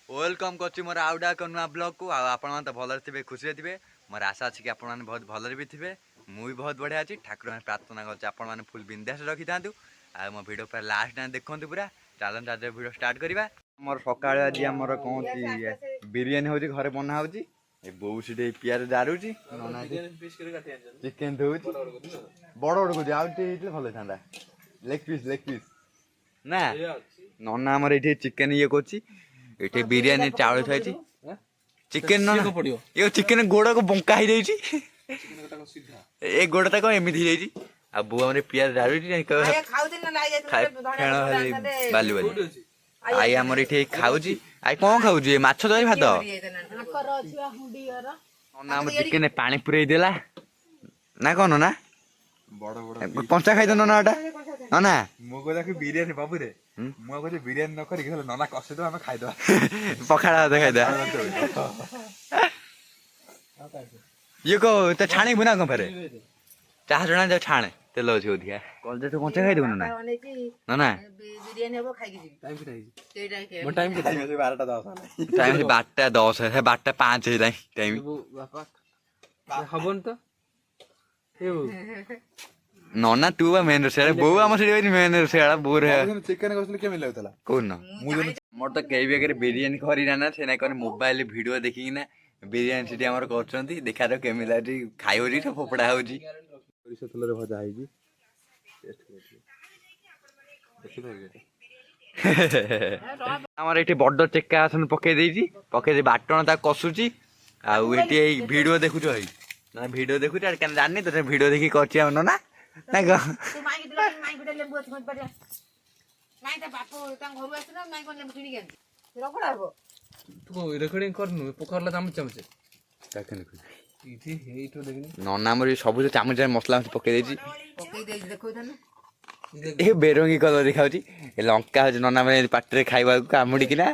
Welcome कर मोर outta एक नुआ ब्लॉग को आपण तो भल थे खुशी थे मोर आशा अच्छी कि आपण मैंने बहुत भल भी थे मुझे बहुत बढ़िया अच्छी ठाकुर मैंने प्रार्थना कर फुल बिंदास रखी था आ मो भिड पूरा लास्ट टाइम देखते पूरा चलन आज भिड स्टार्ट करवा मोर सका आज आम कौन बिरीयानी हो घरे बना हो बो से पियाज दारुची चिकेन धोची बड़ बड़ को आउटे भल था लेग पीस ना नना आमर ये चिकेन ये कर बिरियानी चावल थी चिकेन ये चिकेन गोड़ को बंका हो जाए ए गोड़ तक एमती हो जाए आ बो आम पियाज डालुची बाली बाली आई आमर ये खाऊँ आई कौन खाऊ माछ तरी भात नना आम चिकेन पानी पूरे देला ना कौन ना पंचा खाई नना नना मो बिरियानी बाबू रे मुझे बिरियानी नक नना कषे आम खाईद पखाड़ भात खाईद ये को छाणी बुना कौन फेरे चाह जणा जो छाणे तेल अच्छी अधिका कल तो कंचा खाई ना ना टाइम 12:10 है 12:05 है टाइम नना तू मेन रोषे बो आम से मेन रोषे बोर चिकेन कौन मोर तो कई भी बिरियानी खरी ना से कौन मोबाइल वीडियो देखिकिना बिरियानी से आम कर देखा तो केमी खाई हो फोपड़ा हो भजा आमर ये बड़ चेका आसन पकई बाटण कसुची वीडियो देखुच ना वीडियो देखुच जानी तो वीडियो देखी कर ना नना मोर सब चामच मसला पकई बेरंगी कलर देखा लंका हो नना मैंने पाटे खावा कामुड़िकिना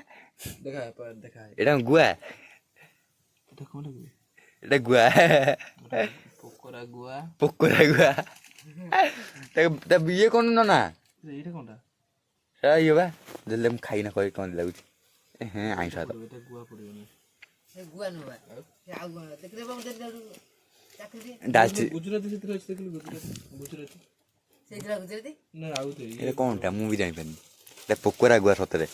एटा गुआ एटा गुआ पोकरा गुआ ये कौन नना ये बा जल्दी खाई ना कौन लगुच आईस कौन टा मुझे जानी पोकरा गुआ सतरे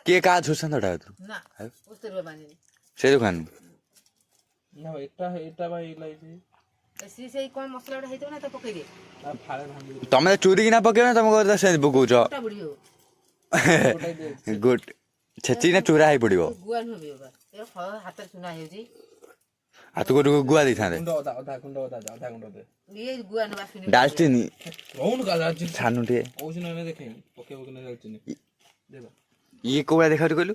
किए का झुसन से तो खान तमें चोरी कि ना पक तुम पकौच गुड छेची ना चोरा ही पड़ो हाथ को गुआ दी था डालचीनी छानु ये कौड़ा देखा कहलु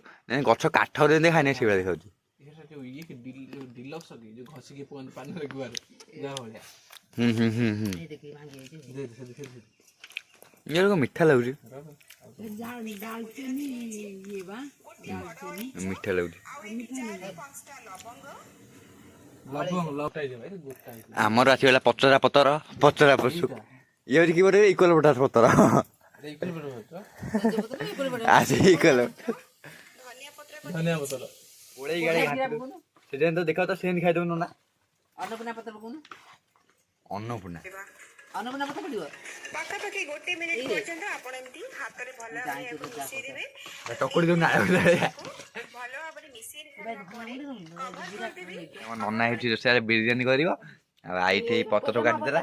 गछ काठ देखा नहीं से देखा ये मीठा लगुच मीठा लगुच आमर आसगला पचरा पतर पचरा पशु ये कि बोले इक्वल पटास पतर आज इक्वल तो देखा तो सेन खाई दो ना अन्नपूर्णा पत्र अन्नपूर्णा अन्नपूर्णा पत्र पड़ियो पाखापाखि 1 मिनिट पर्यंत आपण एमती हाथ रे भलो भाबे मिसि देबे टकोडी दो ना भलो भाबे मिसि नन्ना हेठी से बिरयानी करिवो आई थे पत्र काटी देला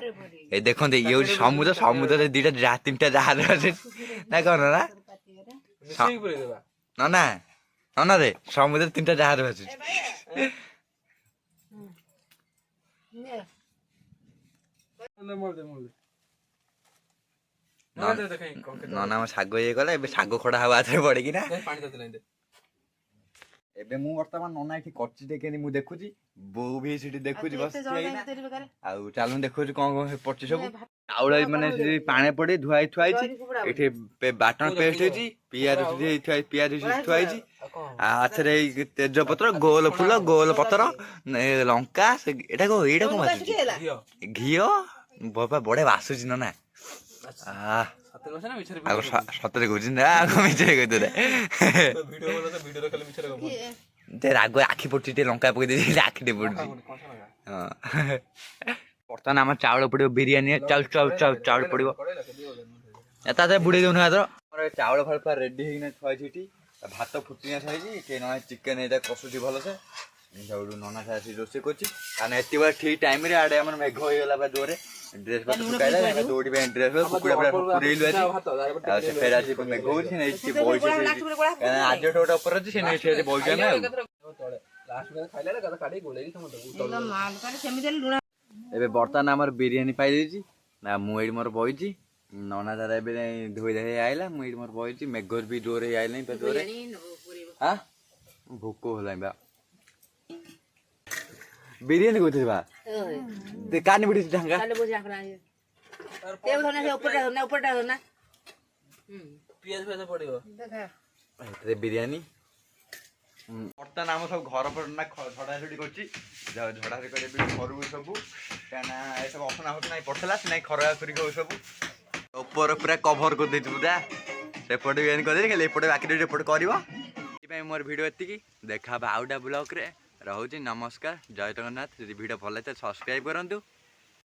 ए देखंते ये समुद्र समुद्र दुटा जा तीनटा जहाज আছে ना कोन ना ना ना ना रे समुद्र तीनटा जहाज আছে नना शाग ये गला शाग खड़ा हवा पड़े कि ना ଏବେ ମୁଁ ବର୍ତ୍ତମାନ ନନା ଏଠି କଚିଟେ କେମିତି ମୁଁ ଦେଖୁଛି, ବୋଉ ବି ସେଠି ଦେଖୁଛି ବସିଛି ଆଉ ଚାଲୁ ଦେଖୁଛି କଣ କଣ ପଡୁଛି ସବୁ। ଚାଉଳ ମାନେ ପାଣି ପଡି ଧୁଆ ହେଇ ଥୁଆ ହେଇଛି, ଏଠି ବାଟଣ ପେଷ୍ଟ ହେଇଛି, ପିଆଜ ପିଆଜ ଥୁଆ ହେଇଛି, ଆଥରେ ଏଇ ତେଜପତ୍ର, ଗୋଲ ଫୁଲ, ଗୋଲ ପତ୍ର, ଲଙ୍କା, ଏଇଟା କଣ ବାସୁଛି? ଘିଅ ବାବା ବଢିଆ ବାସୁଛି ନନା। ସତରେ କହୁଛି ନା ମିଛରେ କହିଦେଲେ ରାଗ ଆଖି ପଡୁଛି, ଟିକେ ଲଙ୍କା ପକେଇ ଦେଇଛି ଆଖି ଟିକେ ପଡୁଛି। ହଁ ବର୍ତ୍ତମାନ ଆମର ଚାଉଳ ପଡିବ, ବିରିୟାନୀ ଚାଉଳ ପଡିବ, ତା ଦେହରେ ବୁଡେଇ ଦଉନ ଆମର ଚାଉଳ ଫାଳ ପୁରା ରେଡି ହେଇକିନା ଥୁଆଇଛି ଏଠି, ଭାତ ଫୁଟିନା ଥୁଆଇଛି, ଚିକେନ ଏଇଟା କଷୁଛି ଭଲସେ, ସେଇଠୁ ନନା ଆସି ରୋଷେଇ କରୁଛି। କାରଣ ଏତିକି ଠିକ ଟାଇମରେ ଆଡେ ଆମର ମେଘ ହେଇଗଲା ବା ଜୋରେ, ଡ୍ରେସ ପତ୍ର ଶୁକାଇଲା, ଦୌଡ଼ି ପାଇଁ ଡ୍ରେସ କୁକୁଡ଼ା ପୁରେଇଲୁ ଆଜି, ଆଉ ସେ ଫେର ଆସି ମେଘ ହଉଛି, ସେ ବଇଛି ଆଜି ଗୋଟେ ଉପରେ ଅଛି, ସେ ନେଇ ବଇଛୁ ଆମେ। ଏବେ ବର୍ତ୍ତମାନ ଆମର ବିରିୟାନୀ ପାଇଯାଇଛି ନା, ମୁଁ ଏଇଠି ମୋର ବଇଛି, ନନା ଦାଦା ଏବେ ଧୋଇ ଧାଇ ଆଇଲା, ମୁଁ ଏଇଠି ମୋର ବଇଛି, ମେଘର ବି ଜୋରେ ଆଇଲାଣି ଜୋରେ। ଭୋକ ହେଲାଣି ବା, ବିରିୟାନୀ କହୁଥିଲି ବା କାନି ବିଡ଼ି ଢାଙ୍କା ବିରିୟାନୀ। ବର୍ତ୍ତମାନ ଆମ ସବୁ ଘର ନା ଝଡ଼ାଝଡ଼ି କରୁଛି, ଝଡ଼ାଝଡ଼ି କରିବା ଘରକୁ ସବୁ, କାହିଁକିନା ଏସବୁ ଅସନା ଫସନା ପଡ଼ିଥିଲା, ସେ ନାଇଁ ଖରା କରିକି ସବୁ ଉପର ପୁରା କଭର କରିଦେଇଛୁ ପୁରା, ସେପଟେ ବି କରିଦେଲି, ଖାଲି ଏପଟେ ବାକି ଏପଟେ କରିବ। ସେଥିପାଇଁ ମୋର ଭିଡ଼ିଓ ଏତିକି, ଦେଖା ହବ ଆଉ ଗୋଟେ ବ୍ଲଗ୍ରେ। ରହୁଛି, ନମସ୍କାର, ଜୟ ଜଗନ୍ନାଥ। ଯଦି ଭିଡ଼ିଓ ଭଲ ଲାଗିଥାଏ ସବସ୍କ୍ରାଇବ୍ କରନ୍ତୁ।